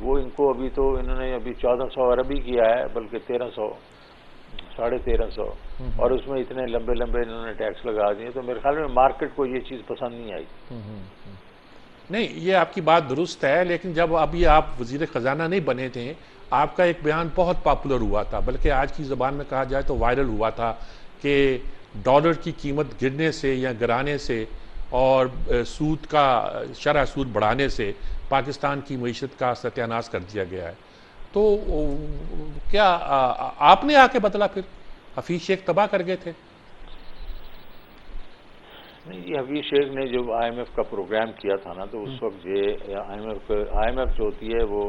وہ ان کو ابھی تو انہوں نے ابھی 1400 ارب ہی کیا ہے، بلکہ 1300 1350 اور اس میں اتنے لمبے لمبے انہوں نے ٹیکس لگا دیے، تو میرے خیال میں مارکیٹ کو یہ چیز پسند نہیں آئی۔ نہیں، یہ آپ کی بات درست ہے، لیکن جب ابھی آپ وزیر خزانہ نہیں بنے تھے، آپ کا ایک بیان بہت پاپولر ہوا تھا، بلکہ آج کی زبان میں کہا جائے تو وائرل ہوا تھا کہ ڈالر کی قیمت گرنے سے یا گرانے سے اور سود کا شرح سود بڑھانے سے پاکستان کی معیشت کا ستیہ ناش کر دیا گیا ہے۔ تو کیا آپ نے آ کے بدلا پھر؟ حفیظ شیخ تباہ کر گئے تھے؟ نہیں جی، حفیظ شیخ نے جو آئی ایم ایف کا پروگرام کیا تھا نا، تو اس وقت یہ آئی ایم ایف جو ہوتی ہے وہ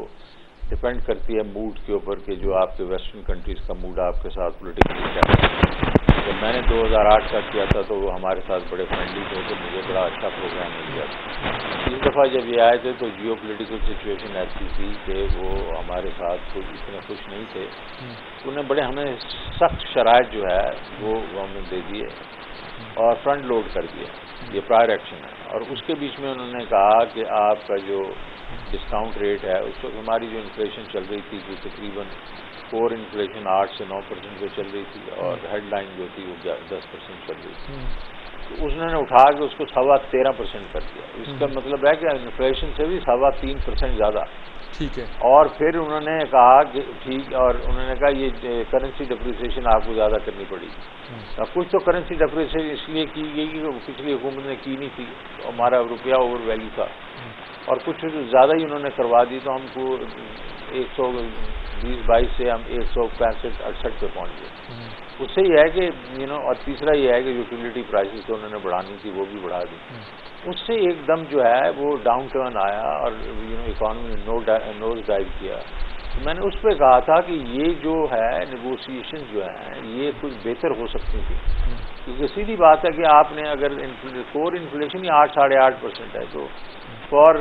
ڈپینڈ کرتی ہے موڈ کے اوپر کہ جو آپ کے ویسٹرن کنٹریز کا موڈ آپ کے ساتھ پولیٹیکلی کیا ہے۔ جب میں نے 2008 کا کیا تھا تو وہ ہمارے ساتھ بڑے فرینڈلی تھے، تو مجھے بڑا اچھا پروگرام مل گیا تھا۔ اس دفعہ جب یہ آئے تھے تو جیو پولیٹیکل سچویشن ایسی تھی کہ وہ ہمارے ساتھ کچھ اتنے خوش نہیں تھے، انہیں بڑے ہمیں سخت شرائط جو ہے وہ گورنمنٹ دے دیے اور فرنٹ لوڈ کر دیا، یہ پرائر ایکشن ہے۔ اور اس کے بیچ میں انہوں نے کہا کہ آپ کا جو ڈسکاؤنٹ ریٹ ہے، اس وقت ہماری جو انفلیشن چل رہی تھی جو تقریباً کور انفلیشن 8 سے 9% پہ چل رہی تھی اور ہیڈ لائن جو تھی وہ 10% چل رہی تھی، تو اس نے اٹھا کے اس کو 13.25% کر دیا۔ اس کا مطلب ہے کہ انفلیشن سے بھی 3.25% زیادہ۔ ٹھیک ہے۔ اور پھر انہوں نے کہا کہ ٹھیک، اور انہوں نے کہا یہ کرنسی ڈپریسیشن آپ کو زیادہ کرنی پڑی۔ کچھ تو کرنسی ڈپریسیشن اس لیے کی گئی کہ پچھلی حکومت نے کی نہیں تھی، ہمارا روپیہ اوور ویلیو تھا، اور کچھ زیادہ ہی انہوں نے کروا دی، تو ہم کو 120-22 سے ہم 165-68 پہ پہنچ گئے۔ اس سے یہ ہے کہ اور تیسرا یہ ہے کہ یوٹیلیٹی پرائسز تو انہوں نے بڑھانی تھی وہ بھی بڑھا دی۔ اس سے ایک دم جو ہے وہ ڈاؤن ٹرن آیا اور اکانومی نے نوز ڈائیو کیا۔ میں نے اس پہ کہا تھا کہ یہ جو ہے نیگوسیشن جو ہیں یہ کچھ بہتر ہو سکتی تھی، کیونکہ سیدھی بات ہے کہ آپ نے اگر کور انفلیشن ہی 8-8.5% ہے، تو for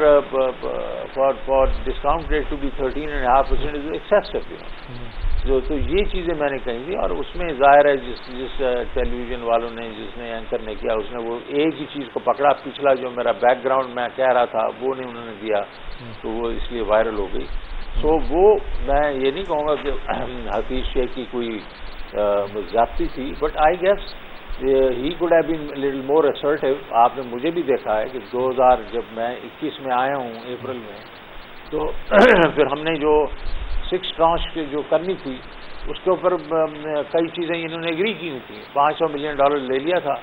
discount rate to be 13.5% is excessive. تو یہ چیزیں میں نے کہی تھی، اور اس میں ظاہر ہے جس ٹیلی ویژن والوں نے، جس نے اینکر نے کیا، اس نے وہ ایک ہی چیز کو پکڑا، پچھلا جو میرا بیک گراؤنڈ میں کہہ رہا تھا وہ نہیں انہوں نے دیا، تو وہ اس لیے وائرل ہو گئی۔ سو وہ میں یہ نہیں کہوں گا کہ حفیظ شیخ کی کوئی زیادتی تھی، but I guess he could have been little more assertive. آپ نے مجھے بھی دیکھا ہے کہ 2000 جب میں 21 میں آیا ہوں اپریل میں، تو پھر ہم نے جو 6 ٹرانچ جو کرنی تھی اس کے اوپر کئی چیزیں انہوں نے اگری کی تھیں۔ $500 ملین لے لیا تھا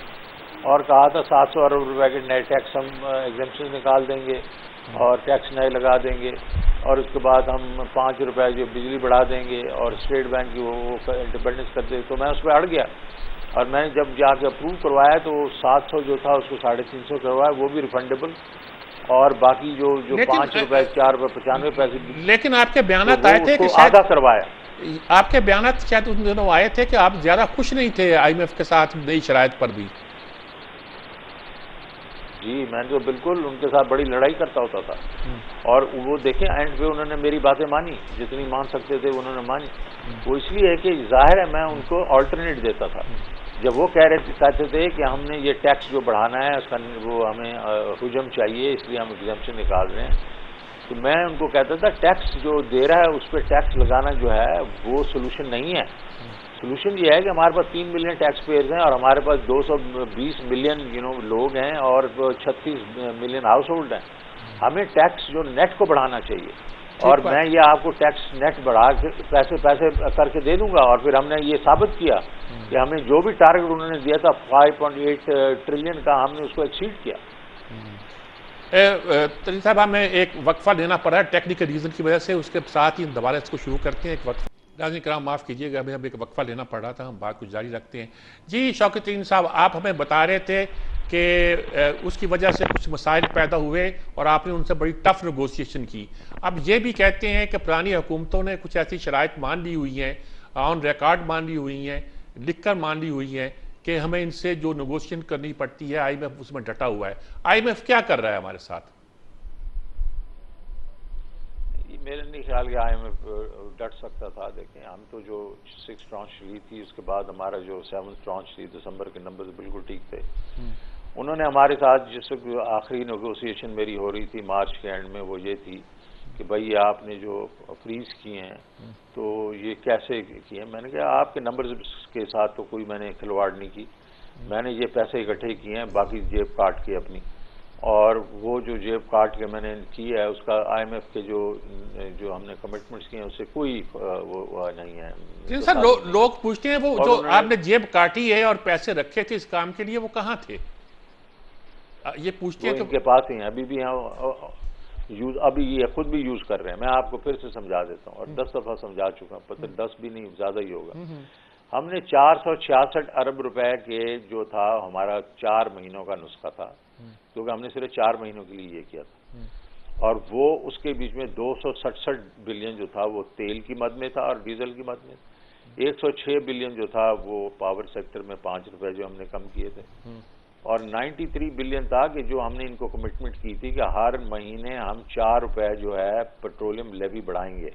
اور کہا تھا 700 ارب روپے کے نئے ٹیکس ہم ایگزمپشن نکال دیں گے اور ٹیکس نئے لگا دیں گے، اور اس کے بعد ہم 5 روپے جو بجلی بڑھا دیں گے اور اسٹیٹ بینک کی وہ انڈیپینڈنس کر دیں گے۔ تو میں اس پہ اڑ گیا، اور میں نے جب جا کے اپروو کروایا تو 700 جو تھا اس کو 350 کروایا، وہ بھی ریفنڈیبل، اور باقی جو 5 روپے 4 روپے 95 پیسے، لیکن آپ کے بیانات آئے تھے کہ آدھا کروایا۔ آپ کے بیانات شاید ان دنوں آئے تھے کہ آپ زیادہ خوش نہیں تھے آئی ایم ایف کے ساتھ نئی شرائط پر بھی۔ جی، میں نے تو بالکل ان کے ساتھ بڑی لڑائی کرتا ہوتا تھا، اور وہ دیکھیں اینڈ پہ انہوں نے میری باتیں مانی، جتنی مان سکتے تھے انہوں نے مانی۔ وہ اس لیے ہے کہ ظاہر ہے میں ان کو آلٹرنیٹ دیتا تھا، جب وہ کہتے تھے کہ ہم نے یہ ٹیکس جو بڑھانا ہے اس کا وہ ہمیں حجم چاہیے اس لیے ہم ایگزمپشن نکال رہے ہیں، تو میں ان کو کہتا تھا ٹیکس جو دے رہا ہے اس پہ ٹیکس لگانا جو ہے وہ سولوشن نہیں ہے۔ سولوشن یہ ہے کہ ہمارے پاس 3 ملین ٹیکس پیئرز ہیں اور ہمارے پاس 220 ملین لوگ ہیں اور 36 ملین ہاؤس ہولڈ ہیں، ہمیں ٹیکس جو نیٹ کو بڑھانا چاہیے، اور میں یہ آپ کو ٹیکس نیٹ بڑھا کے پیسے کر کے دے دوں گا۔ اور پھر ہم نے یہ ثابت کیا کہ ہمیں جو بھی ٹارگٹ انہوں نے دیا تھا 5.8 ٹریلین کا، ہم نے اس کو ایکسیڈ کیا۔ ترین صاحب ہمیں ایک وقفہ لینا پڑا ہے ٹیکنیکل ریزن کی وجہ سے، اس کے ساتھ ہی دوبارہ اس کو شروع کرتے ہیں۔ ایک وقفہ، ناظرین کرام معاف کیجیے گا، ہمیں ایک وقفہ لینا پڑ رہا تھا، ہم بات کو جاری رکھتے ہیں۔ جی شوکت ترین صاحب، آپ ہمیں بتا رہے تھے کہ اس کی وجہ سے کچھ مسائل پیدا ہوئے اور آپ نے ان سے بڑی ٹف نیگوسیشن کی۔ اب یہ بھی کہتے ہیں کہ پرانی حکومتوں نے کچھ ایسی شرائط مان لی ہوئی ہیں، آن ریکارڈ مان لی ہوئی ہیں، لکھ کر مان لی ہوئی ہیں کہ ہمیں ان سے جو نیگوسیشن کرنی پڑتی ہے، آئی ایم ایف اس میں ڈٹا ہوا ہے۔ آئی ایم ایف کیا کر رہا ہے ہمارے ساتھ؟ میرے نہیں خیال کہ آئی ایم ایف ڈٹ سکتا تھا۔ دیکھیں ہم تو جو 6 ٹرانچ لی تھی اس کے بعد ہمارا جو 7 ٹرانچ تھی دسمبر کے نمبر بالکل ٹھیک تھے۔ انہوں نے ہمارے ساتھ جس وقت آخری نیگوسیشن میری ہو رہی تھی مارچ کے اینڈ میں، وہ یہ تھی کہ بھائی آپ نے جو فریز کیے ہیں تو یہ کیسے کیے ہیں. میں نے کہا آپ کے نمبرز کے ساتھ تو کوئی میں نے کھلواڑ نہیں کی, میں نے یہ پیسے اکٹھے کیے ہیں, باقی جیب کاٹ کے اپنی, اور وہ جو جیب کاٹ کے میں نے کی ہے اس کا آئی ایم ایف کے جو ہم نے کمٹمنٹس کیے ہیں اس سے کوئی وہ نہیں ہے. سر لوگ پوچھتے ہیں وہ جو آپ نے جیب کاٹی ہے اور پیسے رکھے تھے اس کام کے لیے وہ کہاں تھے, یہ پوچھتے ہیں ان کے پاس ہی ہیں ابھی بھی یوز, ابھی یہ خود بھی یوز کر رہے ہیں. میں آپ کو پھر سے سمجھا دیتا ہوں, اور 10 دفعہ سمجھا چکا ہوں, پتہ 10 بھی نہیں زیادہ ہی ہوگا. ہم نے 466 ارب روپے کے جو تھا ہمارا 4 مہینوں کا نسخہ تھا, کیونکہ ہم نے صرف 4 مہینوں کے لیے یہ کیا تھا, اور وہ اس کے بیچ میں 267 بلین جو تھا وہ تیل کی مد میں تھا اور ڈیزل کی مد میں, 106 بلین جو تھا وہ پاور سیکٹر میں 5 روپے جو ہم نے کم کیے تھے, اور 93 بلین تھا کہ جو ہم نے ان کو کمٹمنٹ کی تھی کہ ہر مہینے ہم 4 روپے جو ہے پیٹرولیم لیوی بڑھائیں گے.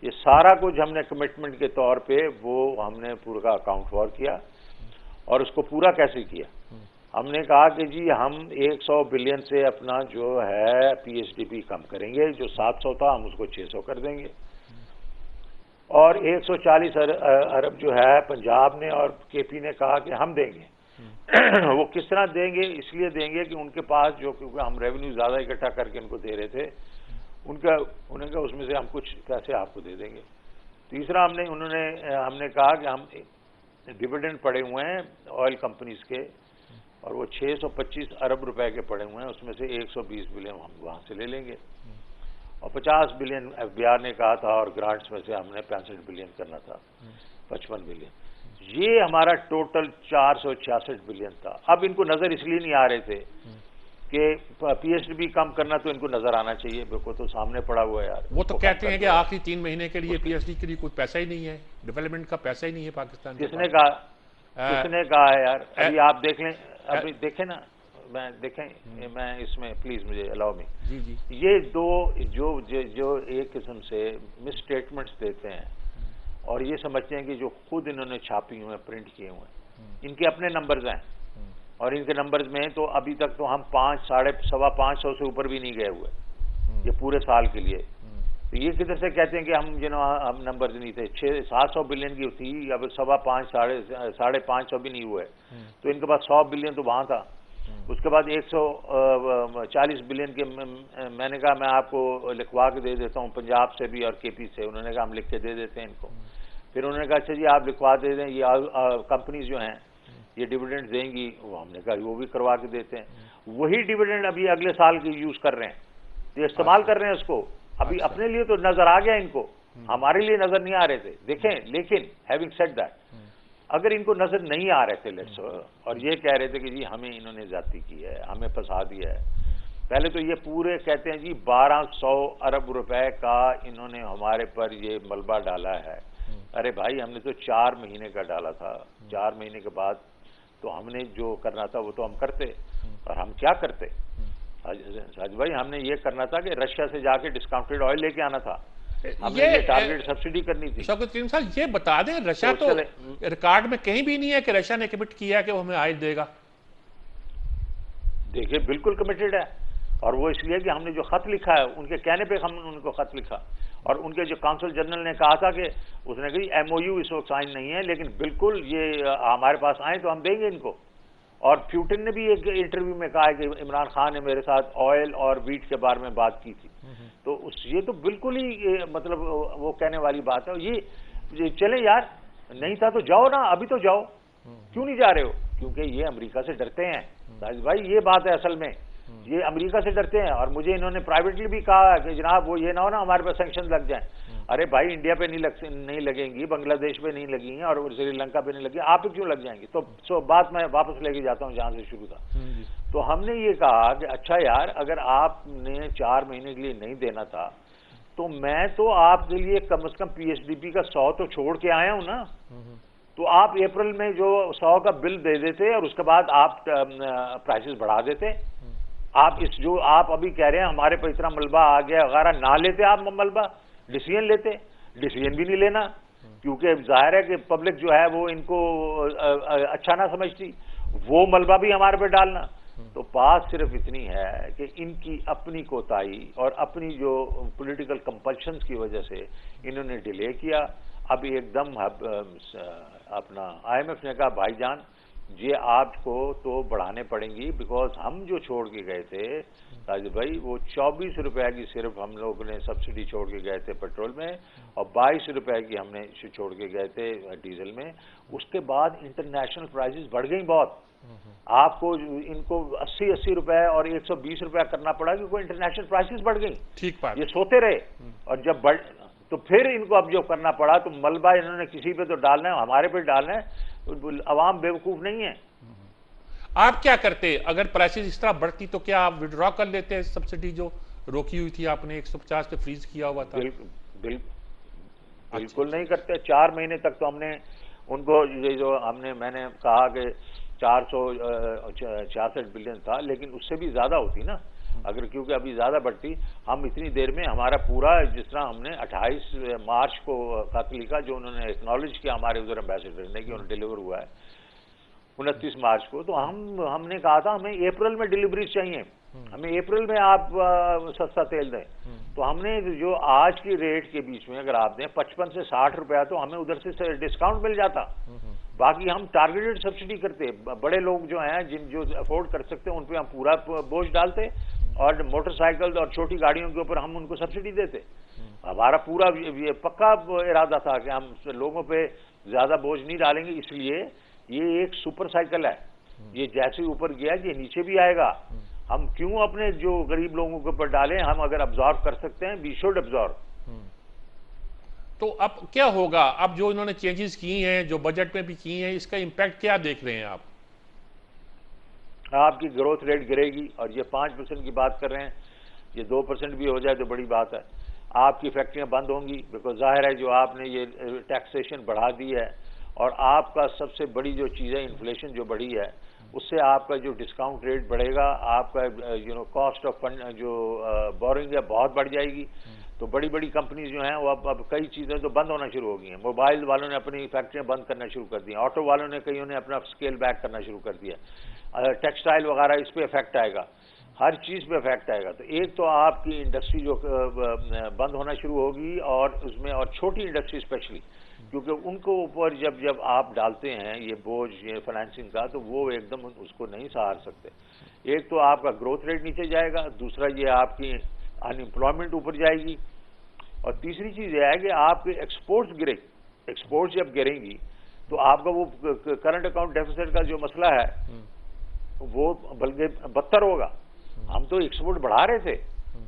یہ سارا کچھ ہم نے کمٹمنٹ کے طور پہ وہ ہم نے پورا اکاؤنٹ فار کیا, اور اس کو پورا کیسے کیا. ہم نے کہا کہ جی ہم 100 بلین سے اپنا جو ہے پی ایس ڈی پی کم کریں گے, جو 700 تھا ہم اس کو 600 کر دیں گے, اور 140 ارب جو ہے پنجاب نے اور کے پی نے کہا کہ ہم دیں گے. وہ کس طرح دیں گے, اس لیے دیں گے کہ ان کے پاس جو, کیونکہ ہم ریونیو زیادہ اکٹھا کر کے ان کو دے رہے تھے, انہیں کہا اس میں سے ہم کچھ پیسے آپ کو دے دیں گے. تیسرا ہم نے کہا کہ ہم ڈیویڈنڈ پڑے ہوئے ہیں آئل کمپنیز کے, اور وہ 625 ارب روپے کے پڑے ہوئے ہیں, اس میں سے 120 بلین ہم وہاں سے لے لیں گے, اور 50 بلین ایف بی آر نے کہا تھا, اور گرانٹس میں سے ہم نے 65 بلین کرنا تھا, 55 بلین. یہ ہمارا ٹوٹل 466 بلین تھا. اب ان کو نظر اس لیے نہیں آ رہے تھے کہ پی ایس ڈی پی کم کرنا تو ان کو نظر آنا چاہیے, بالکل تو سامنے پڑا ہوا ہے یار. وہ تو کہتے ہیں کہ آخری 3 مہینے کے لیے پی ایس ڈی کے لیے کوئی پیسہ ہی نہیں ہے, ڈیولپمنٹ کا پیسہ ہی نہیں ہے پاکستان. کس نے کہا ہے یار؟ ابھی آپ دیکھ لیں, ابھی دیکھیں نا, میں اس میں پلیز مجھے الاؤ میں, یہ دو جو ایک قسم سے مس اسٹیٹمنٹس دیتے ہیں اور یہ سمجھتے ہیں کہ جو خود انہوں نے چھاپی ہوئے ہیں, پرنٹ کیے ہوئے ہیں, ان کے اپنے نمبرز ہیں, اور ان کے نمبرز میں تو ابھی تک تو ہم 500 سے اوپر بھی نہیں گئے ہوئے یہ پورے سال کے لیے. تو یہ کدھر سے کہتے ہیں کہ ہم نمبرز نہیں تھے. 700 بلین کی تھی, اب 550 بھی نہیں ہوئے, تو ان کے پاس 100 بلین تو وہاں تھا. اس کے بعد 140 بلین کے میں نے کہا میں آپ کو لکھوا کے دے دیتا ہوں پنجاب سے بھی اور کے پی سے. انہوں نے کہا ہم لکھ کے دے دیتے ہیں ان کو. پھر انہوں نے کہا اچھا جی آپ لکھوا دے دیں, یہ کمپنیز جو ہیں یہ ڈیویڈنڈ دیں گی, وہ ہم نے کہا وہ بھی کروا کے دیتے ہیں. وہی ڈیویڈنڈ ابھی اگلے سال کی یوز کر رہے ہیں, یہ استعمال کر رہے ہیں اس کو. ابھی اپنے لیے تو نظر آ گیا ان کو, ہمارے لیے نظر نہیں آ رہے تھے. دیکھیں, لیکن ہیونگ سیڈ دیٹ, اگر ان کو نظر نہیں آ رہے تھے اور یہ کہہ رہے تھے کہ جی ہمیں انہوں نے زیادتی کی ہے, ہمیں پھنسا دیا ہے, پہلے تو یہ پورے کہتے ہیں جی 1200 ارب روپے کا انہوں نے ہمارے پر یہ ملبہ ڈالا ہے. ارے بھائی ہم نے تو 4 مہینے کا ڈالا تھا, 4 مہینے کے بعد تو ہم نے جو کرنا تھا وہ تو ہم کرتے, اور ہم کیا کرتے ساج بھائی, ہم نے یہ کرنا تھا کہ رشیا سے جا کے ڈسکاؤنٹڈ آئل لے کے آنا تھا, ہم نے یہ ٹارگیٹ سبسڈی کرنی تھی. شوکت کریم صاحب یہ بتا دیں, رشیا تو ریکارڈ میں کہیں بھی نہیں ہے کہ رشیا نے کمٹ کیا کہ وہ ہمیں آئل دے گا. دیکھیں بالکل کمیٹڈ ہے, اور وہ اس لیے کہ ہم نے جو خط لکھا ہے ان کے کہنے پہ ہم نے ان کو خط لکھا, اور ان کے جو کونسل جنرل نے کہا تھا کہ اس نے کہی ایم او یو اس وقت سائن نہیں ہے, لیکن بالکل یہ ہمارے پاس آئیں تو ہم دیں گے ان کو. اور پیوٹن نے بھی ایک انٹرویو میں کہا ہے کہ عمران خان نے میرے ساتھ آئل اور ویٹ کے بارے میں بات کی تھی. تو یہ تو بالکل ہی مطلب وہ کہنے والی بات ہے. یہ چلیں یار, نہیں تھا تو جاؤ نا, ابھی تو جاؤ, کیوں نہیں جا رہے ہو؟ کیونکہ یہ امریکہ سے ڈرتے ہیں بھائی, یہ بات ہے اصل میں, یہ امریکہ سے ڈرتے ہیں. اور مجھے انہوں نے پرائیویٹلی بھی کہا کہ جناب وہ یہ نہ ہو نا ہمارے پہ سینکشن لگ جائیں. ارے بھائی انڈیا پہ نہیں لگیں گی, بنگلہ دیش پہ نہیں لگیں گی, اور سری لنکا پہ نہیں لگیں گی, آپ پہ کیوں لگ جائیں گی؟ تو بات میں واپس لے کے جاتا ہوں جہاں سے شروع تھا. تو ہم نے یہ کہا کہ اچھا یار, اگر آپ نے 4 مہینے کے لیے نہیں دینا تھا تو میں تو آپ کے لیے کم از کم پی ایس ڈی پی کا 100 تو چھوڑ کے آیا ہوں نا. تو آپ اپریل میں جو 100 کا بل دے دیتے اور اس کے بعد آپ پرائسز بڑھا دیتے. آپ جو آپ ابھی کہہ رہے ہیں ہمارے پہ اتنا ملبہ آ گیا وغیرہ, نہ لیتے آپ ملبہ, ڈیسیژن لیتے. ڈیسیژن بھی نہیں لینا, کیونکہ ظاہر ہے کہ پبلک جو ہے وہ ان کو اچھا نہ سمجھتی, وہ ملبہ بھی ہمارے پہ ڈالنا. تو بات صرف اتنی ہے کہ ان کی اپنی کوتاہی اور اپنی جو پولیٹیکل کمپلشنز کی وجہ سے انہوں نے ڈیلے کیا. اب ایک دم اپنا IMF نے کہا بھائی جان یہ آپ کو تو بڑھانے پڑیں گی، بیکاز ہم جو چھوڑ کے گئے تھے راجد بھائی وہ 24 روپے کی صرف ہم لوگ نے سبسڈی چھوڑ کے گئے تھے پیٹرول میں، اور 22 روپے کی ہم نے چھوڑ کے گئے تھے ڈیزل میں. اس کے بعد انٹرنیشنل پرائسز بڑھ گئی بہت. آپ کو ان کو 80 روپے اور 120 روپے کرنا پڑا کیونکہ انٹرنیشنل پرائسز بڑھ گئی. ٹھیک بات. یہ سوتے رہے، اور جب تو پھر ان کو اب جو کرنا پڑا تو ملبہ انہوں نے کسی پہ تو ڈالنا ہے، ہمارے پہ ڈالنا ہے. عوام بیوقوف نہیں ہے. آپ کیا کرتے اگر پرائسز اس طرح بڑھتی؟ تو کیا آپ وڈرا کر لیتے سبسڈی جو روکی ہوئی تھی آپ نے 150 پہ فریز کیا ہوا تھا؟ بالکل نہیں کرتے. 4 مہینے تک تو ہم نے ان کو یہ جو میں نے کہا کہ 466 بلین تھا، لیکن اس سے بھی زیادہ ہوتی نا اگر، کیونکہ ابھی زیادہ بڑھتی. ہم اتنی دیر میں ہمارا پورا، جس طرح ہم نے 28 مارچ کو خط لکھا جو انہوں نے ایکنالج کیا ہمارے ادھر ایمبیسڈر نے کہ انہوں نے ڈیلیور ہوا ہے 29 مارچ کو، تو ہم نے کہا تھا ہمیں اپریل میں ڈیلیوریز چاہیے، ہمیں اپریل میں آپ سستا تیل دیں. تو ہم نے جو آج کی ریٹ کے بیچ میں اگر آپ دیں 55 سے 60 روپیہ تو ہمیں ادھر سے ڈسکاؤنٹ مل جاتا. باقی ہم ٹارگیٹڈ سبسڈی کرتے. بڑے لوگ جو ہیں جو افورڈ کر سکتے ہیں ان پہ ہم پورا بوجھ ڈالتے، اور موٹر سائیکل اور چھوٹی گاڑیوں کے اوپر ہم ان کو سبسڈی دیتے. ہمارا پورا یہ پکا ارادہ تھا کہ ہم لوگوں پہ زیادہ بوجھ نہیں ڈالیں گے. اس لیے یہ ایک سپر سائیکل ہے، یہ جیسے اوپر گیا یہ نیچے بھی آئے گا. ہم کیوں اپنے جو غریب لوگوں کے اوپر ڈالیں؟ ہم اگر ابزارو کر سکتے ہیں وی شوڈ ابزارو. تو اب کیا ہوگا؟ اب جو انہوں نے چینجز کی ہیں جو بجٹ میں بھی کی ہیں، اس کا امپیکٹ کیا دیکھ رہے ہیں آپ؟ آپ کی گروتھ ریٹ گرے گی، اور یہ 5% کی بات کر رہے ہیں، یہ 2% بھی ہو جائے تو بڑی بات ہے. آپ کی فیکٹریاں بند ہوں گی، بیکاز ظاہر ہے جو آپ نے یہ ٹیکسیشن بڑھا دی ہے، اور آپ کا سب سے بڑی جو چیز ہے انفلیشن جو بڑھی ہے، اس سے آپ کا جو ڈسکاؤنٹ ریٹ بڑھے گا، آپ کا کاسٹ آف فنڈ جو بورنگ ہے بہت بڑھ جائے گی. تو بڑی بڑی کمپنیز جو ہیں وہ اب کئی چیزیں تو بند ہونا شروع ہو گئی ہیں. موبائل والوں نے اپنی فیکٹریاں بند کرنا شروع کر دی ہیں، آٹو والوں نے کئیوں نے اپنا اسکیل بیک کرنا شروع کر دیا. ٹیکسٹائل وغیرہ اس پہ افیکٹ آئے گا، ہر چیز پہ افیکٹ آئے گا. تو ایک تو آپ کی انڈسٹری جو بند ہونا شروع ہوگی، اور اس میں اور چھوٹی انڈسٹری اسپیشلی، کیونکہ ان کو اوپر جب آپ ڈالتے ہیں یہ بوجھ یہ فائنینسنگ کا، تو وہ ایک دم اس کو نہیں سہار سکتے. ایک تو آپ کا گروتھ ریٹ نیچے جائے گا، دوسرا یہ آپ کی ان امپلائمنٹ اوپر جائے گی، اور تیسری چیز یہ ہے کہ آپ کے ایکسپورٹس گرے. ایکسپورٹس جب گریں گی تو آپ کا وہ کرنٹ اکاؤنٹ ڈیفیسٹ کا جو مسئلہ ہے وہ بلکہ بدتر ہوگا. ہم تو ایکسپورٹ بڑھا رہے تھے،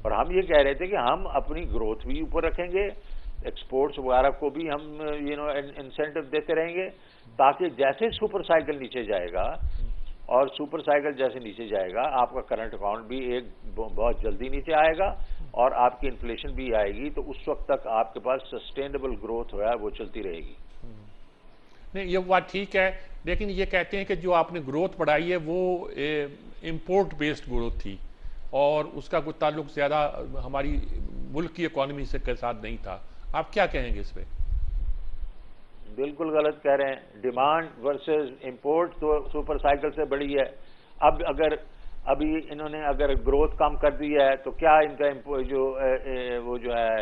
اور ہم یہ کہہ رہے تھے کہ ہم اپنی گروتھ بھی اوپر رکھیں گے، ایکسپورٹس وغیرہ کو بھی ہم انسینٹو دیتے رہیں گے، تاکہ جیسے سپر سائیکل نیچے جائے گا، اور سپر سائیکل جیسے نیچے جائے گا آپ کا کرنٹ اکاؤنٹ بھی ایک بہت جلدی نیچے آئے گا، اور آپ کی انفلیشن بھی آئے گی. تو اس وقت تک آپ کے پاس سسٹینیبل گروتھ ہوا ہے وہ چلتی رہے گی. نہیں یہ بات ٹھیک ہے، لیکن یہ کہتے ہیں کہ جو آپ نے گروتھ بڑھائی ہے وہ امپورٹ بیسڈ گروتھ تھی، اور اس کا کوئی تعلق زیادہ ہماری ملک کی اکانومی کے ساتھ نہیں تھا. آپ کیا کہیں گے اس پہ؟ بالکل غلط کہہ رہے ہیں. ڈیمانڈ ورسز امپورٹ تو سپر سائیکل سے بڑی ہے. اب اگر ابھی انہوں نے اگر گروتھ کم کر دی ہے تو کیا ان کا وہ جو ہے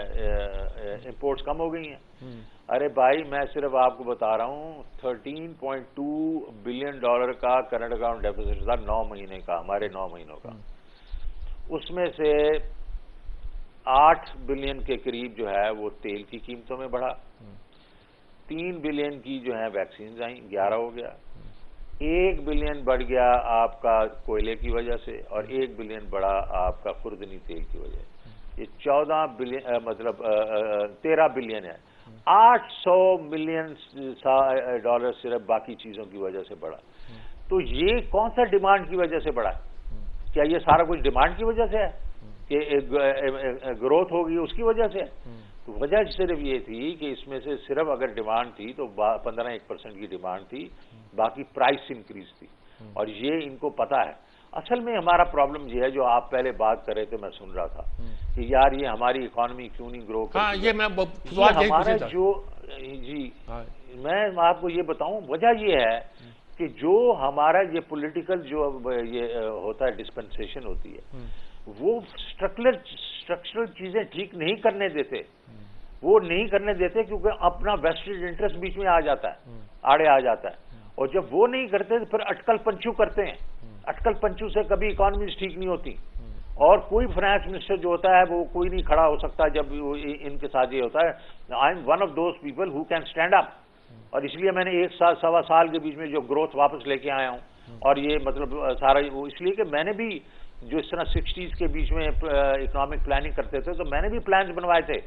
امپورٹس کم ہو گئی ہیں؟ ارے بھائی میں صرف آپ کو بتا رہا ہوں 13.2 بلین ڈالر کا کرنٹ اکاؤنٹ ڈیفیسٹ تھا 9 مہینے کا، ہمارے 9 مہینوں کا. اس میں سے 8 بلین کے قریب جو ہے وہ تیل کی قیمتوں میں بڑھا، 3 بلین کی جو ہے ویکسینز آئیں، 11 ہو گیا. 1 بلین بڑھ گیا آپ کا کوئلے کی وجہ سے، اور 1 بلین بڑھا آپ کا خوردنی تیل کی وجہ سے. یہ 14 بلین مطلب 13 بلین ہے. 800 ملین ڈالر صرف باقی چیزوں کی وجہ سے بڑھا. تو یہ کون سا ڈیمانڈ کی وجہ سے بڑھا؟ کیا یہ سارا کچھ ڈیمانڈ کی وجہ سے ہے کہ گروتھ ہوگی اس کی وجہ سے؟ تو وجہ صرف یہ تھی کہ اس میں سے صرف اگر ڈیمانڈ تھی تو 15-1% کی ڈیمانڈ تھی، باقی پرائس انکریز تھی، اور یہ ان کو پتا ہے. اصل میں ہمارا پرابلم یہ ہے جو آپ پہلے بات کر رہے تھے، میں سن رہا تھا کہ یار یہ ہماری اکانومی کیوں نہیں گرو کرتی. ہمارا جو جی میں آپ کو یہ بتاؤں وجہ یہ ہے کہ جو ہمارا یہ پولیٹیکل جو یہ ہوتا ہے ڈسپنسیشن ہوتی ہے وہ اسٹرکچرل چیزیں ٹھیک نہیں کرنے دیتے، وہ نہیں کرنے دیتے کیونکہ اپنا ویسٹڈ انٹرسٹ بیچ میں آ جاتا ہے، آڑے آ جاتا ہے، اور جب وہ نہیں کرتے تو پھر اٹکل پنچو کرتے ہیں، اٹکل پنچو سے کبھی اکانومیز ٹھیک نہیں ہوتی، اور کوئی فائنانس منسٹر جو ہوتا ہے وہ کوئی نہیں کھڑا ہو سکتا جب ان کے ساتھ یہ ہوتا ہے. I am one of those people who can stand up, اور اس لیے میں نے 1 سال سوا سال کے بیچ میں جو گروتھ واپس لے کے آیا ہوں، اور یہ مطلب سارا اس لیے کہ میں نے بھی جو اس طرح 60s کے بیچ میں اکنامک پلاننگ کرتے تھے تو میں نے بھی پلانز بنوائے تھے،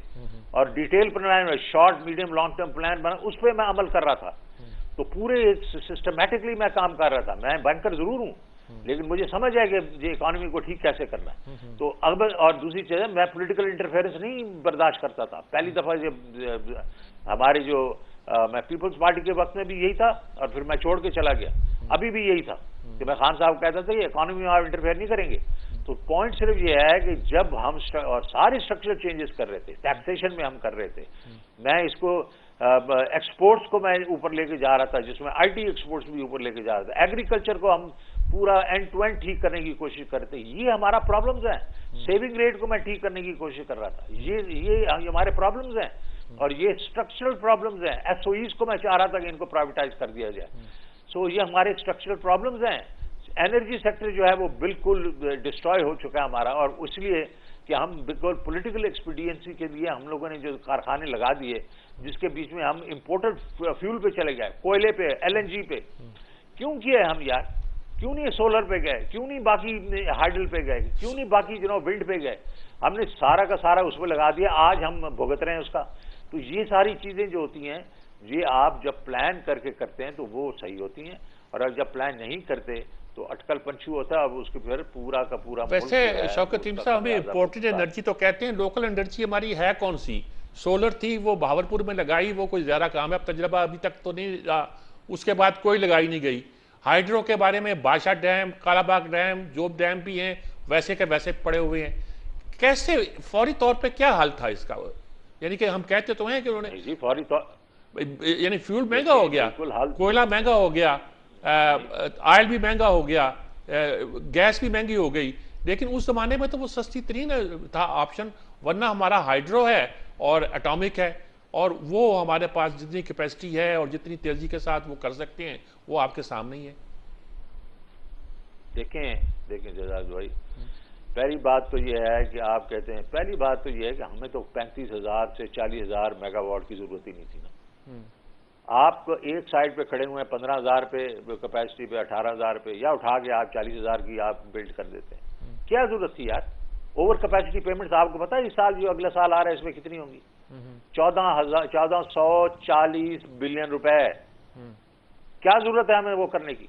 اور detail plan, short medium long term plan بنا، اس پہ میں عمل کر رہا تھا. تو پورے سسٹمیٹکلی میں کام کر رہا تھا. میں بینکر ضرور ہوں لیکن مجھے سمجھ ہے کہ یہ اکانومی کو ٹھیک کیسے کرنا ہے. تو اب اور دوسری چیز ہے میں پولیٹیکل انٹرفیئرنس نہیں برداشت کرتا تھا. پہلی دفعہ یہ ہماری جو میں پیپلز پارٹی کے وقت میں بھی یہی تھا، اور پھر میں چھوڑ کے چلا گیا. ابھی بھی یہی تھا کہ میں خان صاحب کہتا تھا کہ اکانومی میں آپ انٹرفیئر نہیں کریں گے. تو پوائنٹ صرف یہ ہے کہ جب ہم اور سارے اسٹرکچرل چینجز کر رہے تھے، ٹیکسیشن میں ہم کر رہے تھے، میں اس کو ایکسپورٹس کو میں اوپر لے کے جا رہا تھا، جس میں آئی ٹی ایکسپورٹس بھی اوپر لے کے جا رہا تھا، ایگریکلچر کو ہم پورا اینڈ ٹو اینڈ ٹھیک کرنے کی کوشش کرتے. یہ ہمارا پرابلمز ہیں. سیونگ ریٹ کو میں ٹھیک کرنے کی کوشش کر رہا تھا. یہ ہمارے پرابلمز ہیں، اور یہ اسٹرکچرل پرابلمز ہیں. ایس او ایز کو میں چاہ رہا تھا کہ ان کو پرائیویٹائز کر دیا جائے. سو یہ ہمارے اسٹرکچرل پرابلمز ہیں. انرجی سیکٹر جو ہے وہ بالکل ڈسٹروائے ہو چکا ہے ہمارا، اور اس لیے کہ ہم بالکل پولیٹیکل ایکسپیڈینسی کے لیے ہم لوگوں نے جو کارخانے لگا دیے جس کے بیچ میں ہم امپورٹڈ فیول پہ چلے گئے، کوئلے پہ، ایل این جی پہ. کیوں کیا ہے ہم یار؟ کیوں نہیں سولر پہ گئے؟ کیوں نہیں باقی ہائیڈل پہ گئے؟ کیوں نہیں باقی ونڈ پہ گئے؟ ہم نے سارا کا سارا اس پہ لگا دیا. آج ہم بھگت رہے ہیں اس کا. تو یہ ساری چیزیں جو ہوتی ہیں یہ آپ جب پلان کر کے کرتے ہیں تو وہ صحیح ہوتی ہیں، اور اگر جب پلان نہیں کرتے تو اٹکل پنچو ہوتا ہے. اب اس کے پھر پورا کا پورا ویسے شوکت ٹیم صاحب ہمیں امپورٹنٹ انرجی تو کہتے ہیں، لوکل انرجی ہماری ہے کون سی؟ سولر تھی وہ بہاولپور میں لگائی، وہ کوئی زیادہ کامیاب تجربہ ابھی تک تو نہیں رہا. اس کے بعد کوئی لگائی نہیں گئی. ہائیڈرو کے بارے میں بادشاہ dam, Kala Bagh dam, job dam بھی ہیں، ویسے کے ویسے پڑے ہوئے ہیں. کیسے فوری طور پہ کیا حل تھا اس کا؟ یعنی کہ ہم کہتے تو ہیں کہ انہوں نے فوری طور یعنی فیول مہنگا ہو گیا، کوئلہ مہنگا ہو گیا، آئل بھی مہنگا ہو گیا، گیس بھی مہنگی ہو گئی، لیکن اس زمانے میں تو وہ سستی ترین تھا آپشن. ورنہ ہمارا ہائیڈرو ہے اور اٹامک ہے، اور وہ ہمارے پاس جتنی کیپیسٹی ہے اور جتنی تیزی کے ساتھ وہ کر سکتے ہیں وہ آپ کے سامنے ہی ہے. دیکھیں جزاک بھائی، پہلی بات تو یہ ہے کہ آپ کہتے ہیں، پہلی بات تو یہ ہے کہ ہمیں تو 35,000 سے 40,000 میگا واٹ کی ضرورت ہی نہیں تھی نا. آپ کو ایک سائڈ پہ کھڑے ہوئے ہیں 15,000 پہ کیپیسٹی پہ، 18,000 پہ، یا اٹھا کے آپ 40,000 کی آپ بلڈ کر دیتے ہیں. کیا ضرورت تھی یار؟ اوور کیپیسٹی پیمنٹ آپ کو پتا ہے اس سال جو اگلا سال آ رہا ہے اس میں کتنی ہوں گی؟ 1440 بلین روپے. کیا ضرورت ہے ہمیں وہ کرنے کی؟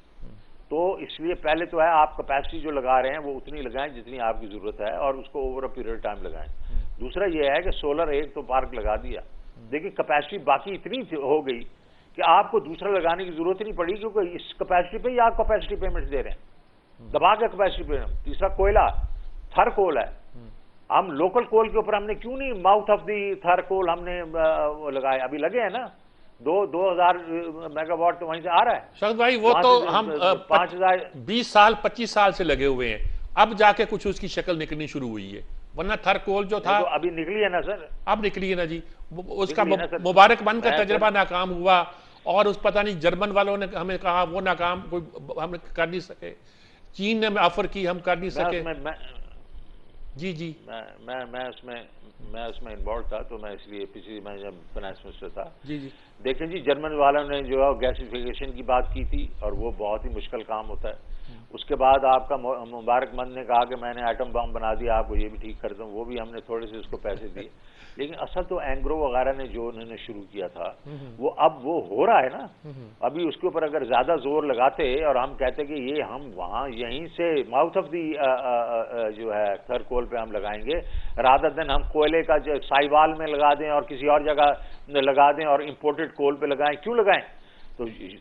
تو اس لیے پہلے تو ہے آپ کیپیسٹی جو لگا رہے ہیں وہ اتنی لگائیں جتنی آپ کی ضرورت ہے، اور اس کو اوور اے پیریڈ ٹائم لگائیں. دوسرا یہ ہے کہ سولر ایک تو پارک لگا دیا، دیکھیں کیپیسٹی باقی اتنی ہو گئی کہ آپ کو دوسرا لگانے کی ضرورت نہیں پڑی، کیونکہ اس کیپیسٹی پہ ہی آپ کیپیسٹی پیمنٹ دے رہے ہیں، دبا کے کیپیسٹی پیمنٹ. تیسرا کوئلہ، تھر کول ہے. ہم لوکل کول کے اوپر ہم نے کیوں نہیں ماؤتھ آف دی تھر کول ہم نے لگائے؟ ابھی لگے ہیں نا 2,000 میگا واٹ تو وہیں سے آ رہا ہے. شاہد بھائی وہ تو ہم 20 سال 25 سال سے لگے ہوئے ہیں، اب جا کے کچھ اس کی شکل نکلنی شروع ہوئی ہے. ورنہ تھر کول جو تھا ابھی نکلی ہے نا سر، اب نکلی ہے نا جی. اس کا مبارک بند کا تجربہ ناکام ہوا، اور اس پتہ نہیں جرمن والوں نے ہمیں کہا وہ ناکام، کوئی ہم کر نہیں سکے. چین نے آفر کی، ہم کر نہیں سکے. جی میں اس میں انوالو تھا، تو میں اس لیے پچھلی میں جب فائنانس منسٹر تھا. جی دیکھیں جی، جرمن والوں نے جو ہے گیسیفیکیشن کی بات کی تھی، اور وہ بہت ہی مشکل کام ہوتا ہے. اس کے بعد آپ کا مبارک مند نے کہا کہ میں نے ایٹم بم بنا دیا، آپ کو یہ بھی ٹھیک کر دوں. وہ بھی ہم نے تھوڑے سے اس کو پیسے دیے. لیکن اصل تو اینگرو وغیرہ نے جو انہوں نے شروع کیا تھا وہ اب وہ ہو رہا ہے نا. ابھی اس کے اوپر اگر زیادہ زور لگاتے اور ہم کہتے کہ یہ ہم وہاں یہیں سے ماؤتھ آف دی جو ہے تھر کول پہ ہم لگائیں گے، رادر دین ہم کوئلے کا جو سائیوال میں لگا دیں اور کسی اور جگہ لگا دیں اور امپورٹڈ کول پہ لگائیں. کیوں لگائیں؟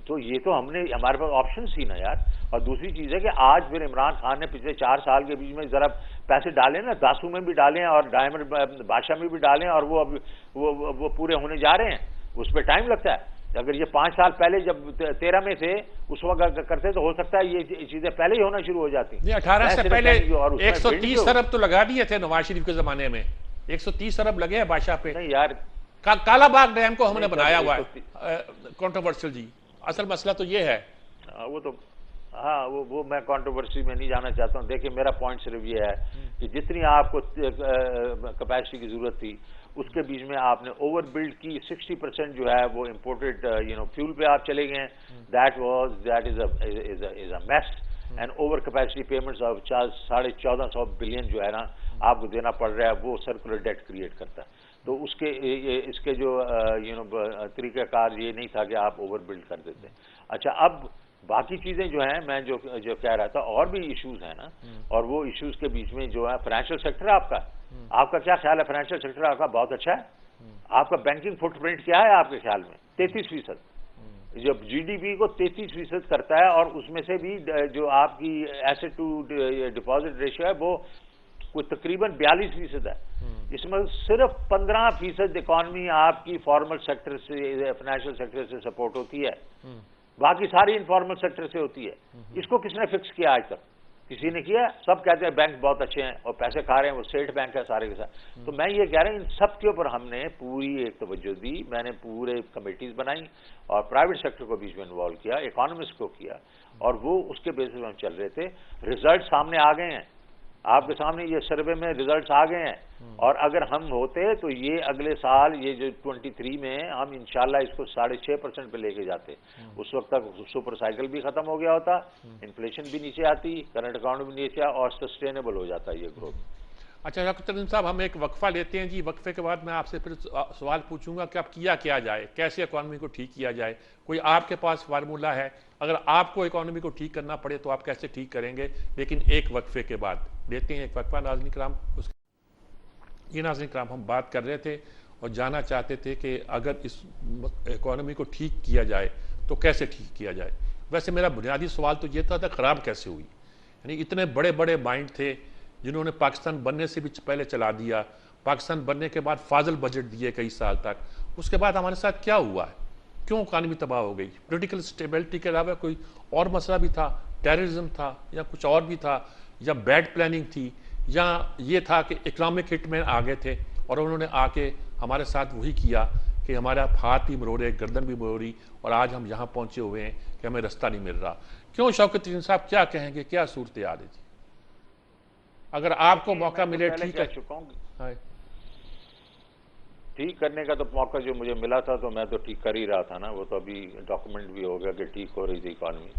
تو یہ تو ہم نے ہمارے پاس آپشنس تھی نا یار. اور دوسری چیز ہے کہ آج پھر عمران خان نے پچھلے 4 سال کے بیچ میں ذرا پیسے ڈالے نا، داسو میں بھی ڈالیں اور ڈائمنڈ بادشاہ میں بھی ڈالیں، اور وہ پورے ہونے جا رہے ہیں. اس پہ ٹائم لگتا ہے. اگر یہ 5 سال پہلے جب 13 میں تھے اس وقت کرتے تو ہو سکتا ہے یہ چیزیں پہلے ہی ہونا شروع ہو جاتی. 18 سے پہلے 130 ارب تو لگا دیے تھے نواز شریف کے زمانے میں. 130 ارب لگے ہیں بادشاہ پہ. نہیں یار, کالا باغ ڈیم کو ہم نے بنایا ہوا ہے کنٹروورشل. جی اصل مسئلہ تو یہ ہے. وہ تو ہاں وہ میں کنٹروورسی میں نہیں جانا چاہتا ہوں. دیکھیں میرا پوائنٹ صرف یہ ہے کہ جتنی آپ کو کیپیسٹی کی ضرورت تھی اس کے بیچ میں آپ نے اوور بلڈ کی. 60% جو ہے وہ امپورٹڈ فیول پہ آپ چلے گئے ہیں. That is a mass. And over capacity payments of 1450 billion جو ہے نا آپ کو دینا پڑ رہا ہے, وہ سرکولر ڈیٹ کریٹ کرتا ہے. تو اس کے جو طریقہ کار یہ نہیں تھا کہ آپ اوور بلڈ کر دیتے. اچھا اب باقی چیزیں جو ہیں میں جو کہہ رہا تھا, اور بھی ایشوز ہیں نا, اور وہ ایشوز کے بیچ میں جو ہے فائنینشیل سیکٹر آپ کا کیا خیال ہے؟ فائنینشیل سیکٹر آپ کا بہت اچھا ہے. آپ کا بینکنگ فٹ پرنٹ کیا ہے آپ کے خیال میں؟ 33%. جب جی ڈی پی کو 33% کرتا ہے, اور اس میں سے بھی جو آپ کی ایسٹ ٹو ڈپازٹ ریشو ہے وہ کوئی تقریباً 42% ہے. اس میں صرف 15% اکانومی آپ کی فارمل سیکٹر سے, فائنینشیل سیکٹر سے سپورٹ ہوتی ہے, باقی ساری انفارمل سیکٹر سے ہوتی ہے. اس کو کس نے فکس کیا آج تک؟ کسی نے کیا؟ سب کہتے ہیں بینک بہت اچھے ہیں اور پیسے کھا رہے ہیں, وہ اسٹیٹ بینک ہے سارے کے ساتھ. تو میں یہ کہہ رہا ہوں ان سب کے اوپر ہم نے پوری ایک توجہ دی. میں نے پورے کمیٹیز بنائی اور پرائیویٹ سیکٹر کو بیچ میں انوالو کیا, اکانومسٹ کو کیا, اور وہ اس کے بیسس میں ہم چل رہے تھے. رزلٹ سامنے آ گئے ہیں, آپ کے سامنے یہ سروے میں ریزلٹس آ گئے ہیں. اور اگر ہم ہوتے تو یہ اگلے سال یہ جو 23 میں ہم انشاءاللہ اس کو 6.5% پہ لے کے جاتے. اس وقت تک سپر سائیکل بھی ختم ہو گیا ہوتا, انفلیشن بھی نیچے آتی, کرنٹ اکاؤنٹ بھی نیچے, اور سسٹینیبل ہو جاتا یہ گروتھ. اچھا ڈاکٹر ترنم صاحب, ہم ایک وقفہ لیتے ہیں جی. وقفے کے بعد میں آپ سے پھر سوال پوچھوں گا کہ اب کیا جائے, کیسے اکانومی کو ٹھیک کیا جائے. کوئی آپ کے پاس فارمولہ ہے؟ اگر آپ کو اکانومی کو ٹھیک کرنا پڑے تو آپ کیسے ٹھیک کریں گے؟ لیکن ایک وقفے کے بعد لیتے ہیں ایک وقفہ. ناظرین کرام, یہ ناظرین کرام ہم بات کر رہے تھے اور جاننا چاہتے تھے کہ اگر اس اکانومی کو ٹھیک کیا جائے تو کیسے ٹھیک کیا جائے. ویسے میرا بنیادی سوال تو یہ تھا خراب کیسے ہوئی. یعنی اتنے بڑے بڑے مائنڈ تھے جنہوں نے پاکستان بننے سے بھی پہلے چلا دیا, پاکستان بننے کے بعد فاضل بجٹ دیے کئی سال تک. اس کے بعد ہمارے ساتھ کیا ہوا ہے؟ کیوں اکانومی تباہ ہو گئی؟ پولیٹیکل سٹیبلٹی کے علاوہ کوئی اور مسئلہ بھی تھا؟ ٹیررزم تھا یا کچھ اور بھی تھا, یا بیڈ پلاننگ تھی, یا یہ تھا کہ اکنامک ہٹ مین آگے تھے اور انہوں نے آ کے ہمارے ساتھ وہی کیا کہ ہمارا ہاتھ بھی مروڑے, گردن بھی مروڑی, اور آج ہم یہاں پہنچے ہوئے ہیں کہ ہمیں رستہ نہیں مل رہا. کیوں شوکت ترین صاحب کیا کہیں گے, کیا صورتحال ہے جی؟ اگر آپ کو موقع ملے ٹھیک ہے. ٹھیک کرنے کا تو موقع جو مجھے ملا تھا تو میں تو ٹھیک کر ہی رہا تھا نا. وہ تو ابھی ڈاکومنٹ بھی ہو گیا کہ ٹھیک ہو رہی تھی اکانومی.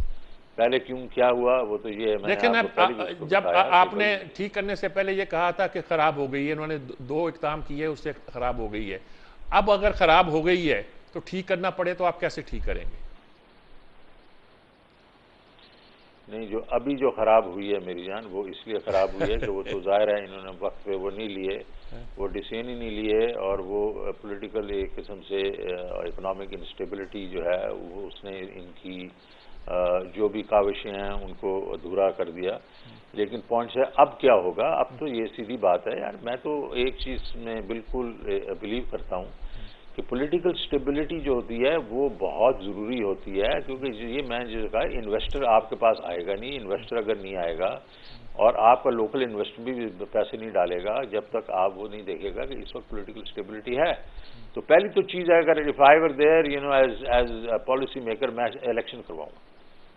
پہلے کیوں کیا ہوا وہ تو یہ ہے. لیکن جب آپ نے ٹھیک کرنے سے پہلے یہ کہا تھا کہ خراب ہو گئی ہے, انہوں نے 2 اقدام کیے اس سے خراب ہو گئی ہے. اب اگر خراب ہو گئی ہے تو ٹھیک کرنا پڑے تو آپ کیسے ٹھیک کریں گے؟ نہیں, جو ابھی جو خراب ہوئی ہے میری جان, وہ اس لیے خراب ہوئی ہے کہ وہ تو ظاہر ہے انہوں نے وقت پہ وہ نہیں لیے, وہ ڈیسیژن ہی نہیں لیے, اور وہ پولیٹیکل ایک قسم سے اکنامک انسٹیبلٹی جو ہے وہ اس نے ان کی جو بھی کاوشیں ہیں ان کو ادھورا کر دیا. لیکن پوائنٹ ہے اب کیا ہوگا. اب تو یہ سیدھی بات ہے یار, میں تو ایک چیز میں بالکل بلیو کرتا ہوں کہ پولیٹیکل سٹیبلٹی جو ہوتی ہے وہ بہت ضروری ہوتی ہے, کیونکہ یہ میں جو کہا انویسٹر آپ کے پاس آئے گا نہیں. انویسٹر اگر نہیں آئے گا اور آپ کا لوکل انویسٹر بھی پیسے نہیں ڈالے گا جب تک آپ وہ نہیں دیکھے گا کہ اس وقت پولیٹیکل سٹیبلٹی ہے. تو پہلی تو چیز ہے, اگر if I were there as policy maker میں الیکشن کرواؤں گا.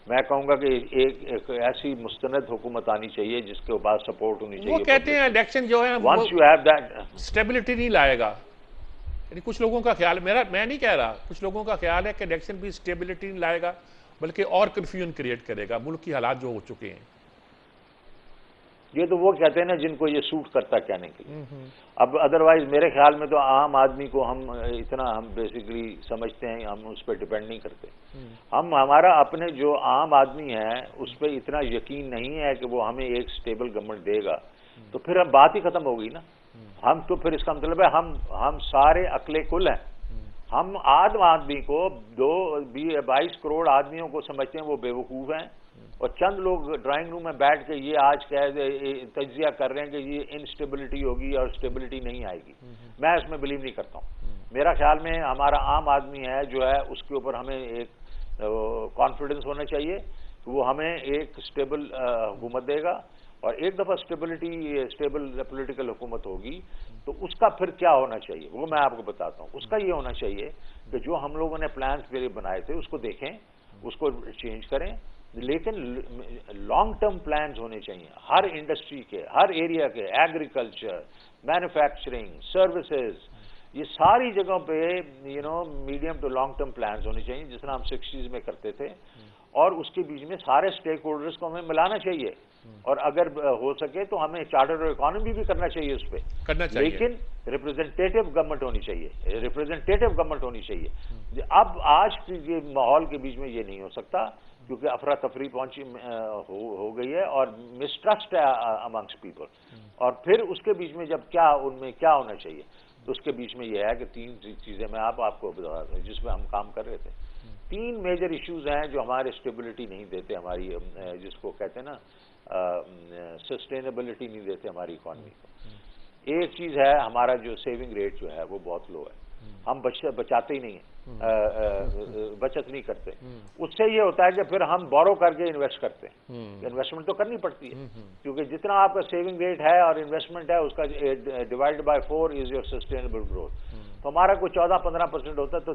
میں کہوں گا کہ ایک ایسی مستند حکومت آنی چاہیے جس کے بعد سپورٹ ہونی چاہیے. وہ کہتے ہیں الیکشن جو ہے once you have that stability نہیں لائے گا. یعنی کچھ لوگوں کا خیال, میں نہیں کہہ رہا, کچھ لوگوں کا خیال ہے کہ الیکشن بھی سٹیبلٹی نہیں لائے گا بلکہ اور کنفیوژن کریٹ کرے گا ملک کی حالات جو ہو چکے ہیں. یہ تو وہ کہتے ہیں نا جن کو یہ سوٹ کرتا کہنے کے لیے. اب ادروائز میرے خیال میں تو عام آدمی کو ہم اتنا ہم بیسیکلی سمجھتے ہیں, ہم اس پہ ڈیپینڈ نہیں کرتے. ہمارا اپنے جو عام آدمی ہے اس پہ اتنا یقین نہیں ہے کہ وہ ہمیں ایک سٹیبل گورنمنٹ دے گا. تو پھر اب بات ہی ختم ہو گئی نا. ہم تو پھر اس کا مطلب ہے ہم سارے عقل کل ہیں. ہم آدمی کو 22 کروڑ آدمیوں کو سمجھتے ہیں وہ بیوقوف ہیں, اور چند لوگ ڈرائنگ روم میں بیٹھ کے یہ آج تجزیہ کر رہے ہیں کہ یہ انسٹیبلٹی ہوگی اور اسٹیبلٹی نہیں آئے گی. میں اس میں بلیو نہیں کرتا ہوں. میرا خیال میں ہمارا عام آدمی ہے جو ہے اس کے اوپر ہمیں ایک کانفیڈنس ہونا چاہیے کہ وہ ہمیں ایک سٹیبل حکومت دے گا، اور ایک دفعہ سٹیبل پولیٹیکل حکومت ہوگی تو اس کا پھر کیا ہونا چاہیے وہ میں آپ کو بتاتا ہوں. اس کا یہ ہونا چاہیے کہ جو ہم لوگوں نے پلانس کے لیے بنائے تھے اس کو دیکھیں، اس کو چینج کریں، لیکن لانگ ٹرم پلانز ہونے چاہیے ہر انڈسٹری کے، ہر ایریا کے، ایگریکلچر، مینوفیکچرنگ، سروسز، یہ ساری جگہوں پہ medium to long term plans ہونے چاہیے جس طرح ہم 60s میں کرتے تھے، اور اس کے بیچ میں سارے سٹیک ہولڈرز کو ہمیں ملانا چاہیے، اور اگر ہو سکے تو ہمیں چارٹر اکانومی بھی کرنا چاہیے اس پہ، لیکن ریپرزنٹیٹیو گورنمنٹ ہونی چاہیے. اب آج کے ماحول کے بیچ میں یہ نہیں ہو سکتا کیونکہ افراتفری ہو گئی ہے اور مسٹرسٹ ہے امنگس پیپل، اور پھر اس کے بیچ میں جب ان میں کیا ہونا چاہیے تو اس کے بیچ میں یہ ہے کہ 3 چیزیں میں آپ کو بتا رہا ہوں جس میں ہم کام کر رہے تھے. 3 میجر ایشوز ہیں جو ہمارے اسٹیبلٹی نہیں دیتے، ہماری جس کو کہتے ہیں نا سسٹینیبلٹی نہیں دیتے ہماری اکانومی کو. ایک چیز ہے ہمارا جو سیونگ ریٹ جو ہے وہ بہت لو ہے، ہم بچاتے ہی نہیں ہیں، بچت نہیں کرتے. اس سے یہ ہوتا ہے کہ پھر ہم بورو کر کے انویسٹ کرتے ہیں، انویسٹمنٹ تو کرنی پڑتی ہے کیونکہ جتنا آپ کا سیونگ ریٹ ہے اور انویسٹمنٹ ہے اس کا divide by 4 is your sustainable growth. تو ہمارا کوئی 14-15% ہوتا ہے تو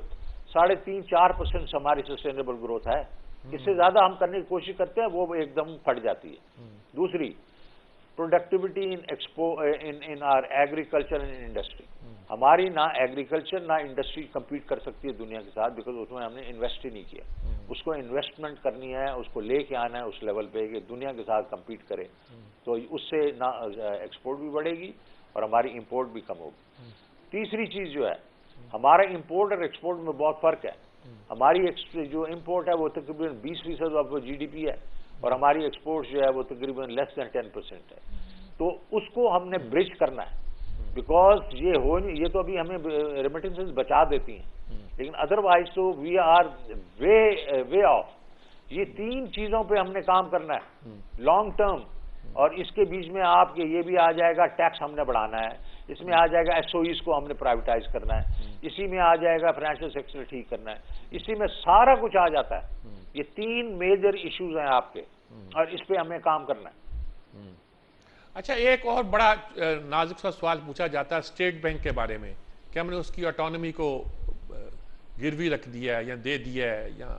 3.5-4% ہماری سسٹینیبل گروتھ ہے. اس سے زیادہ ہم کرنے کی کوشش کرتے ہیں وہ ایک دم پھٹ جاتی ہے. دوسری، productivity in our agriculture and industry. ہماری نہ ایگریکلچر نہ انڈسٹری کمپیٹ کر سکتی ہے دنیا کے ساتھ بیکاز اس میں ہم نے انویسٹ ہی نہیں کیا. اس کو انویسٹمنٹ کرنی ہے، اس کو لے کے آنا ہے اس لیول پہ کہ دنیا کے ساتھ کمپیٹ کرے، تو اس سے نہ ایکسپورٹ بھی بڑھے گی اور ہماری امپورٹ بھی کم ہوگی. تیسری چیز جو ہے ہمارا امپورٹ اور ایکسپورٹ میں بہت فرق ہے. ہماری جو امپورٹ ہے وہ تقریباً 20% آف جی ڈی پی ہے اور ہماری ایکسپورٹ جو ہے وہ تقریباً لیس دین 10% ہے. تو اس کو ہم نے برج کرنا ہے بیکاز یہ تو ابھی ہمیں ریمیٹنسز بچا دیتی ہیں لیکن ادروائز تو وی آر وے آف. یہ 3 چیزوں پہ ہم نے کام کرنا ہے لانگ ٹرم، اور اس کے بیچ میں آپ کے یہ بھی آ جائے گا ٹیکس ہم نے بڑھانا ہے، اس میں آ جائے گا ایس او ایز کو ہم نے پرائیویٹائز کرنا ہے، اسی میں آ جائے گا فائنینشیل سیکٹر ٹھیک کرنا ہے، اسی میں سارا کچھ آ جاتا ہے. یہ 3 میجر ایشوز ہیں آپ کے اور اس پہ ہمیں کام کرنا ہے. اچھا، ایک اور بڑا نازک سا سوال پوچھا جاتا ہے اسٹیٹ بینک کے بارے میں کہ ہم نے اس کی آٹونومی کو گروی رکھ دیا ہے یا دے دیا ہے یا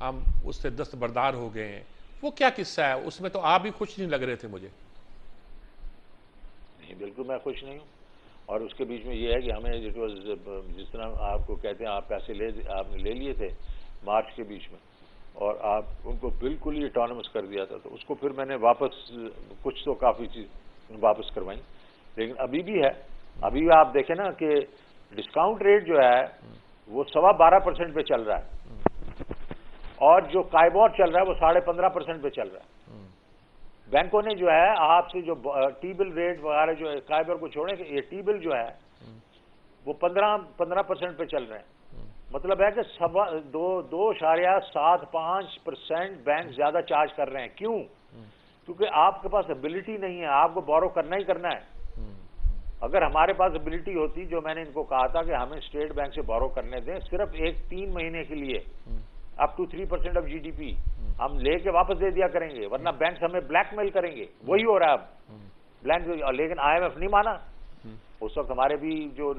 ہم اس سے دستبردار ہو گئے ہیں. وہ کیا قصہ ہے؟ اس میں تو آپ بھی خوش نہیں لگ رہے تھے مجھے. نہیں، بالکل میں خوش نہیں ہوں. اور اس کے بیچ میں یہ ہے کہ ہمیں جس طرح آپ کو کہتے ہیں آپ پیسے آپ نے لے لیے تھے مارچ کے بیچ میں اور آپ ان کو بالکل ہی اٹانومس کر دیا تھا، تو اس کو پھر میں نے واپس کچھ تو کافی چیز واپس کروائیں، لیکن ابھی بھی ہے. ابھی بھی آپ دیکھیں نا کہ ڈسکاؤنٹ ریٹ جو ہے وہ 12.25% پہ چل رہا ہے اور جو کائبور چل رہا ہے وہ 15.5% پہ چل رہا ہے. بینکوں نے جو ہے آپ سے جو ٹی بل ریٹ وغیرہ جو ہے کائبر کو چھوڑیں کہ یہ ٹی بل جو ہے وہ 15% پہ چل رہے ہیں. مطلب ہے کہ 2.75% بینک زیادہ چارج کر رہے ہیں. کیوں؟ کیونکہ آپ کے پاس ابیلٹی نہیں ہے، آپ کو بورو کرنا ہی کرنا ہے. اگر ہمارے پاس ابیلٹی ہوتی، جو میں نے ان کو کہا تھا کہ ہمیں اسٹیٹ بینک سے بورو کرنے دیں صرف 3 مہینے کے لیے up to 3% of G D P, ہم لے کے واپس دے دیا کریں گے ورنہ بینک ہمیں بلیک میل کریں گے. وہی ہو رہا ہے اب لیکن آئی ایم ایف نہیں مانا. اس وقت ہمارے بھی جو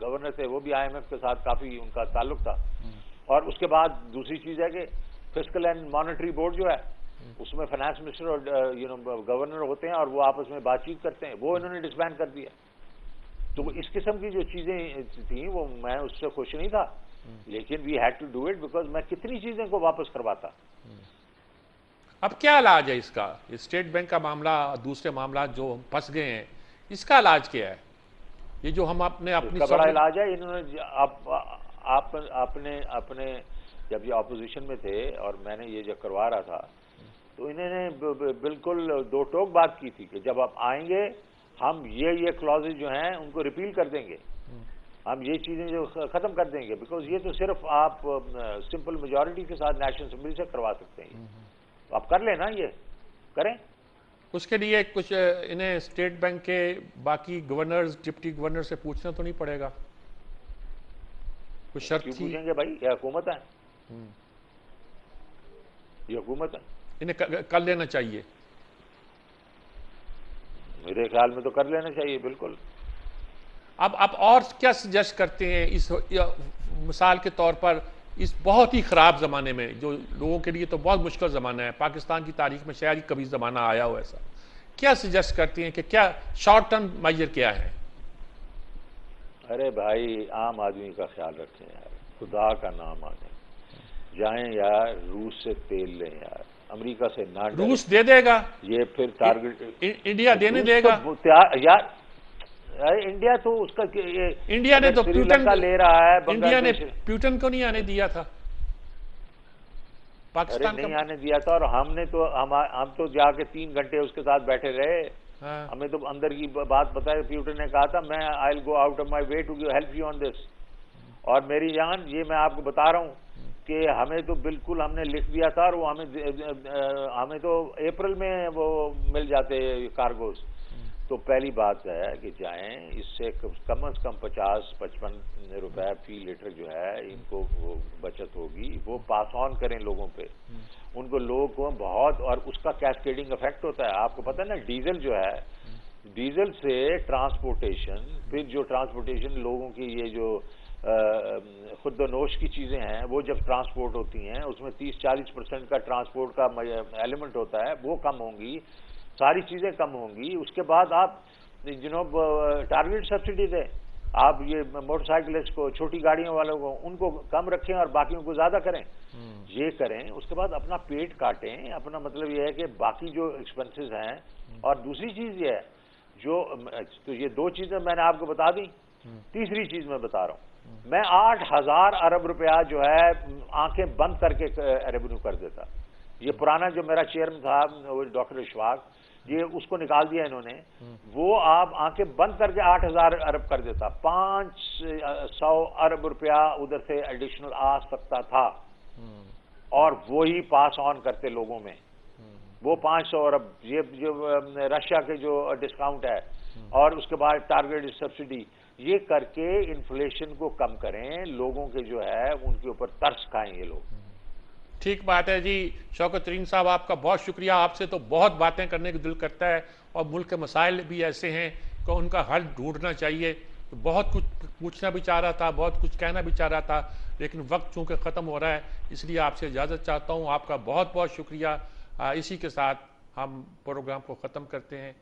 گورنر تھے وہ بھی آئی ایم ایف کے ساتھ کافی ان کا تعلق تھا. اور اس کے بعد دوسری چیز ہے کہ فسکل اینڈ مانیٹری بورڈ جو ہے اس میں فائنانس منسٹر اور گورنر ہوتے ہیں اور وہ آپس میں بات چیت کرتے ہیں، وہ انہوں نے ڈسبینڈ کر دیا. تو اس قسم کی جو چیزیں تھیں وہ میں اس سے خوش نہیں تھا، لیکن we had to do it because میں کتنی چیزیں کو واپس کرواتا. اب کیا علاج ہے اس کا؟ اسٹیٹ بینک کا معاملہ، دوسرے معاملات جو پھنس گئے ہیں، اس کا علاج کیا ہے؟ یہ جو ہم اپنی اس کا بڑا علاج ہے انہوں نے اپنے جب یہ اپوزیشن میں تھے اور میں نے یہ جب کروا رہا تھا تو انہوں نے بالکل 2 ٹوک بات کی تھی کہ جب آپ آئیں گے ہم یہ کلازز جو ہیں ان کو ریپیل کر دیں گے، ہم یہ چیزیں جو ختم کر دیں گے بیکاز یہ تو صرف آپ سمپل میجورٹی کے ساتھ نیشنل اسمبلی سے کروا سکتے ہیں. آپ کر لیں نا، یہ کریں. اس کے لیے کچھ انہیں اسٹیٹ بینک کے باقی گورنرز ڈپٹی گورنر سے پوچھنا تو نہیں پڑے گا؟ کوئی شرط کیوں تھی؟ پوچھیں گے بھائی، یہ حکومت ہے، یہ حکومت ہے، انہیں کر لینا چاہیے. میرے خیال میں تو کر لینا چاہیے بالکل. اب آپ اور کیا سجیسٹ کرتے ہیں اس مثال کے طور پر اس بہت ہی خراب زمانے میں، جو لوگوں کے لیے تو بہت مشکل زمانہ ہے، پاکستان کی تاریخ میں شاید ہی کبھی زمانہ آیا ہو ایسا، کیا سجیسٹ کرتے ہیں کہ کیا شارٹ ٹرم میجر کیا ہے؟ ارے بھائی عام آدمی کا خیال رکھیں یار، خدا کا نام آنے، جائیں یار روس سے تیل لیں یار، امریکہ سے نہ ڈریں. روس دے دے گا؟ یہ پھر ٹارگٹ انڈیا دینے روس دے تو گا؟ یار انڈیا تو اس کا انڈیا نے اگر تو سری لنکا لے رہا ہے، انڈیا بنگلہ نے دیش. پیوٹن کو نہیں آنے دیا تھا ارے پاکستان کا. نہیں آنے دیا تھا، اور ہم تو جا کے 3 گھنٹے اس کے ساتھ بیٹھے رہے. ہاں. ہمیں تو اندر کی بات پتا ہے. پیوٹن نے کہا تھا میں I will go out of my way to help you on this. اور میری جان یہ میں آپ کو بتا رہا ہوں کہ ہمیں تو بالکل ہم نے لکھ دیا تھا، اور وہ ہمیں تو اپریل میں وہ مل جاتے کارگوز. تو پہلی بات ہے کہ جائیں، اس سے کم از کم 50-55 روپے فی لیٹر جو ہے ان کو وہ بچت ہوگی. وہ پاس آن کریں لوگوں پہ، ان کو لوگوں کو بہت. اور اس کا کیسکیڈنگ افیکٹ ہوتا ہے. آپ کو پتہ ہے نا، ڈیزل جو ہے، ڈیزل سے ٹرانسپورٹیشن، پھر جو ٹرانسپورٹیشن لوگوں کی یہ جو خود و نوش کی چیزیں ہیں وہ جب ٹرانسپورٹ ہوتی ہیں اس میں 30-40% کا ٹرانسپورٹ کا ایلیمنٹ ہوتا ہے، وہ کم ہوں گی، ساری چیزیں کم ہوں گی. اس کے بعد آپ جناب ٹارگیٹ سبسڈی دیں. آپ یہ موٹر سائیکلسٹ کو، چھوٹی گاڑیوں والوں کو، ان کو کم رکھیں اور باقیوں کو زیادہ کریں. یہ کریں، اس کے بعد اپنا پیٹ کاٹیں. اپنا مطلب یہ ہے کہ باقی جو ایکسپنسز ہیں. اور دوسری چیز یہ ہے تو یہ 2 چیزیں میں نے آپ کو بتا دی. تیسری چیز میں بتا رہا ہوں، میں 8,000 ارب روپیہ جو ہے آنکھیں بند کر کے ریونیو کر دیتا. یہ پرانا جو میرا چیئرمین تھا ڈاکٹر اشفاق، یہ اس کو نکال دیا انہوں نے. وہ آپ آنکھیں بند کر کے 8,000 ارب کر دیتا. 500 ارب روپیہ ادھر سے ایڈیشنل آ سکتا تھا، اور وہی پاس آن کرتے لوگوں میں. وہ 500 ارب یہ جو رشیا کے جو ڈسکاؤنٹ ہے، اور اس کے بعد ٹارگیٹ سبسڈی، یہ کر کے انفلیشن کو کم کریں. لوگوں کے جو ہے ان کے اوپر ترس کھائیں یہ لوگ. ٹھیک بات ہے جی. شوکت ترین صاحب آپ کا بہت شکریہ. آپ سے تو بہت باتیں کرنے کا دل کرتا ہے، اور ملک کے مسائل بھی ایسے ہیں کہ ان کا حل ڈھونڈنا چاہیے. تو بہت کچھ پوچھنا بھی چاہ رہا تھا، بہت کچھ کہنا بھی چاہ رہا تھا، لیکن وقت چونکہ ختم ہو رہا ہے، اس لیے آپ سے اجازت چاہتا ہوں. آپ کا بہت بہت شکریہ. اسی کے ساتھ ہم پروگرام کو ختم کرتے ہیں.